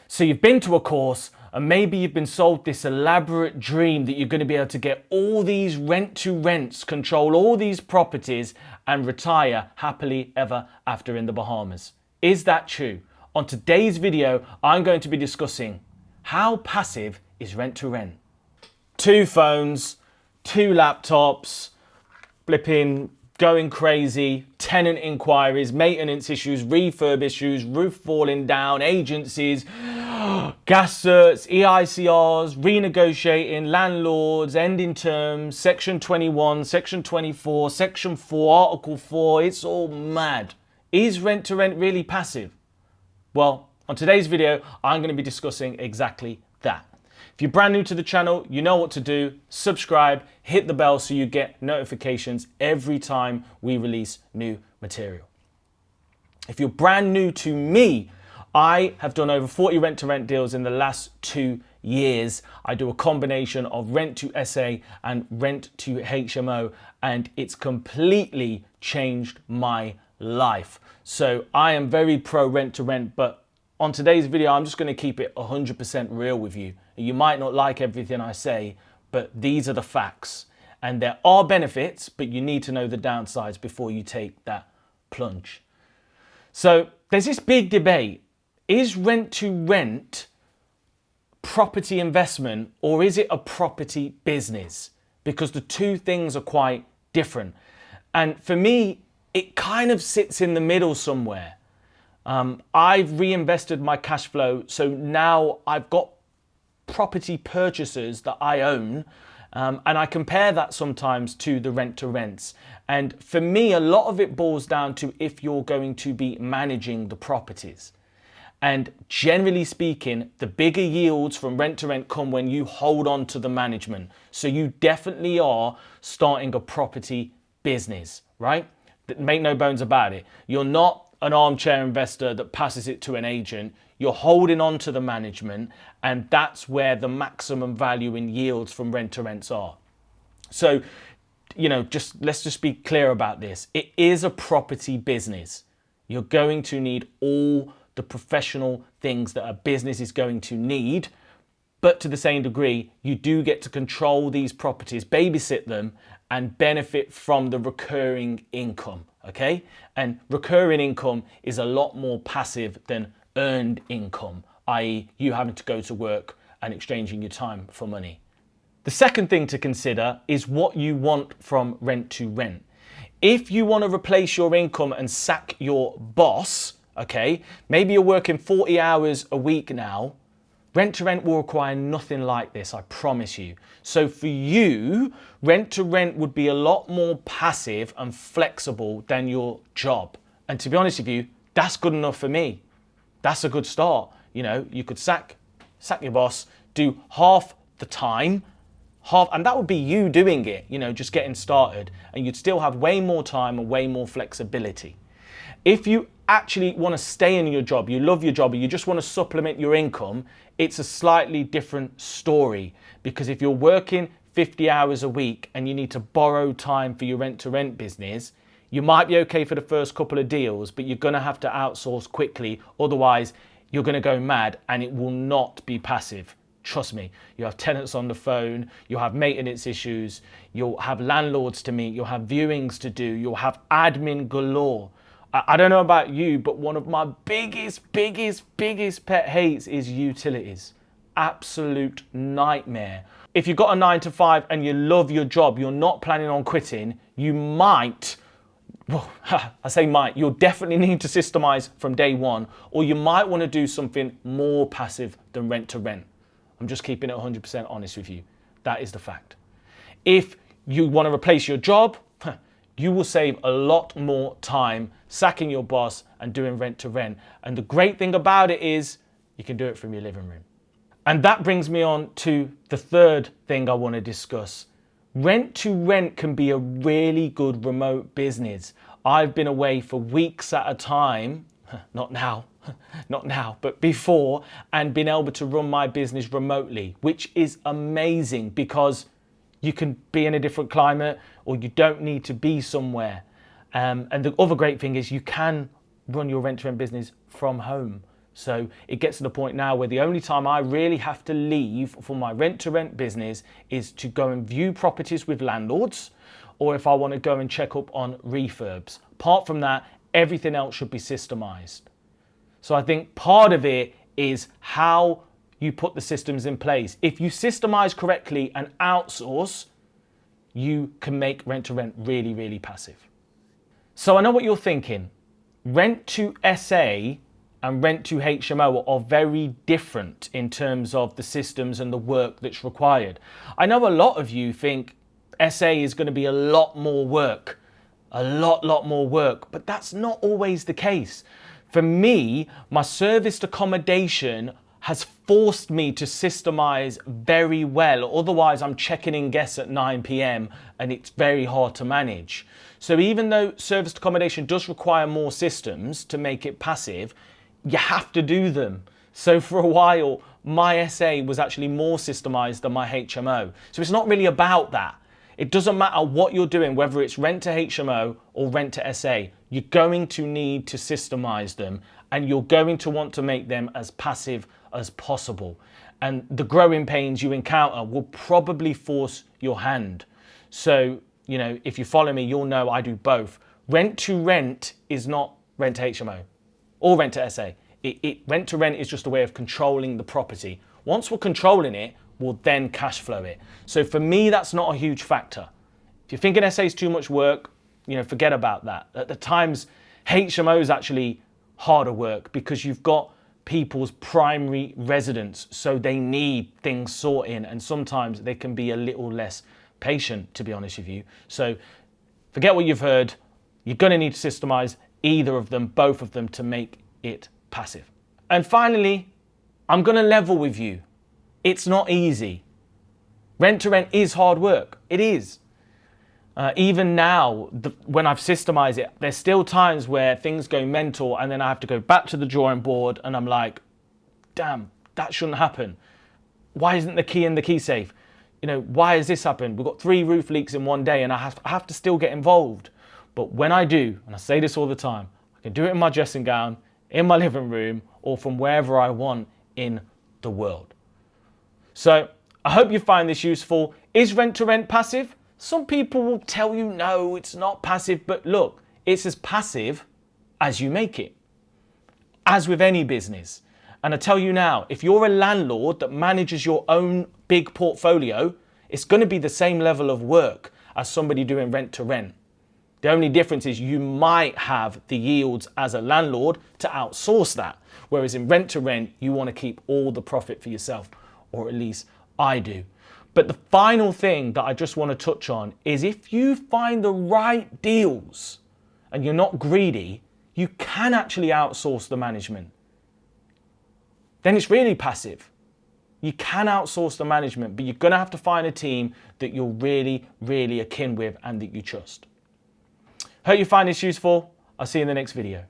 So you've been to a course and maybe you've been sold this elaborate dream that you're going to be able to get all these rent-to-rents, control all these properties and retire happily ever after in the Bahamas. Is that true? On today's video, I'm going to be discussing how passive is rent-to-rent. 2 phones, 2 laptops, flipping going crazy, tenant inquiries, maintenance issues, refurb issues, roof falling down, agencies, gas certs, EICRs, renegotiating, landlords, ending terms, Section 21, Section 24, Section 4, Article 4, it's all mad. Is rent-to-rent really passive? Well, on today's video, I'm going to be discussing exactly that. If you're brand new to the channel, you know what to do. Subscribe, hit the bell so you get notifications every time we release new material. If you're brand new to me, I have done over 40 rent-to-rent deals in the last 2 years. I do a combination of rent to SA and rent to HMO, and it's completely changed my life. So I am very pro rent-to-rent, but on today's video, I'm just going to keep it 100% real with you. You might not like everything I say, but these are the facts. And there are benefits, but you need to know the downsides before you take that plunge. So there's this big debate. Is rent-to-rent property investment or is it a property business? Because the two things are quite different. And for me, it kind of sits in the middle somewhere. I've reinvested my cash flow, so now I've got property purchases that I own, and I compare that sometimes to the rent-to-rents. And for me, a lot of it boils down to if you're going to be managing the properties. And generally speaking, the bigger yields from rent-to-rent come when you hold on to the management. So you definitely are starting a property business, right? Make no bones about it. You're not an armchair investor that passes it to an agent. You're holding on to the management, and that's where the maximum value in yields from rent-to-rents are. So, let's just be clear about this. It is a property business. You're going to need all the professional things that a business is going to need, but to the same degree, you do get to control these properties, babysit them, and benefit from the recurring income, okay? And recurring income is a lot more passive than earned income, i.e. you having to go to work and exchanging your time for money. The second thing to consider is what you want from rent-to-rent. If you want to replace your income and sack your boss, okay, maybe you're working 40 hours a week now, rent-to-rent will require nothing like this, I promise you. So for you, rent-to-rent would be a lot more passive and flexible than your job. And to be honest with you, that's good enough for me. That's a good start. You could sack your boss, do half the time, and that would be you doing it, just getting started, and you'd still have way more time and way more flexibility. If you actually want to stay in your job, you love your job, or you just want to supplement your income, it's a slightly different story. Because if you're working 50 hours a week and you need to borrow time for your rent-to-rent business, you might be okay for the first couple of deals, but you're going to have to outsource quickly. Otherwise, you're going to go mad and it will not be passive. Trust me, you have tenants on the phone, you'll have maintenance issues, you'll have landlords to meet, you'll have viewings to do, you'll have admin galore. I don't know about you, but one of my biggest pet hates is utilities. Absolute nightmare. If you've got a 9 to 5 and you love your job, you're not planning on quitting, you might, well, I say might, you'll definitely need to systemize from day one, or you might want to do something more passive than rent-to-rent. I'm just keeping it 100% honest with you. That is the fact. If you want to replace your job, you will save a lot more time sacking your boss and doing rent-to-rent. And the great thing about it is you can do it from your living room. And that brings me on to the third thing I want to discuss. Rent-to-rent can be a really good remote business. I've been away for weeks at a time, not now, but before, and been able to run my business remotely, which is amazing because you can be in a different climate or you don't need to be somewhere. And the other great thing is you can run your rent-to-rent business from home. So it gets to the point now where the only time I really have to leave for my rent-to-rent business is to go and view properties with landlords, or if I want to go and check up on refurbs. Apart from that, everything else should be systemized. So I think part of it is how you put the systems in place. If you systemize correctly and outsource, you can make rent-to-rent really, really passive. So I know what you're thinking. Rent to SA and rent to HMO are very different in terms of the systems and the work that's required. I know a lot of you think SA is going to be a lot more work, a lot more work, but that's not always the case. For me, my serviced accommodation has forced me to systemize very well. Otherwise, I'm checking in guests at 9 p.m. and it's very hard to manage. So even though serviced accommodation does require more systems to make it passive, you have to do them. So for a while, my SA was actually more systemized than my HMO. So it's not really about that. It doesn't matter what you're doing, whether it's rent to HMO or rent to SA, you're going to need to systemize them, and you're going to want to make them as passive as possible. And the growing pains you encounter will probably force your hand. So, you know, if you follow me, you'll know I do both. Rent to rent is not rent to HMO or rent to SA. Rent to rent is just a way of controlling the property. Once we're controlling it, we'll then cash flow it. So for me, that's not a huge factor. If you're thinking SA is too much work, you know, forget about that. At the times, HMO is actually harder work because you've got people's primary residence, so they need things sorting, and sometimes they can be a little less patient, to be honest with you. So forget what you've heard. You're going to need to systemize either of them, both of them, to make it passive. And finally, I'm going to level with you. It's not easy. Rent to rent is hard work. It is. Even now, when I've systemized it, there's still times where things go mental and then I have to go back to the drawing board and I'm like, damn, that shouldn't happen. Why isn't the key in the key safe? You know, why has this happened? We've got 3 roof leaks in one day and I have to still get involved. But when I do, and I say this all the time, I can do it in my dressing gown, in my living room, or from wherever I want in the world. So I hope you find this useful. Is rent to rent passive? Some people will tell you, no, it's not passive, but look, it's as passive as you make it, as with any business. And I tell you now, if you're a landlord that manages your own big portfolio, it's going to be the same level of work as somebody doing rent to rent. The only difference is you might have the yields as a landlord to outsource that. Whereas in rent to rent, you want to keep all the profit for yourself, or at least I do. But the final thing that I just want to touch on is if you find the right deals and you're not greedy, you can actually outsource the management. Then it's really passive. You can outsource the management, but you're going to have to find a team that you're really, really akin with and that you trust. Hope you find this useful. I'll see you in the next video.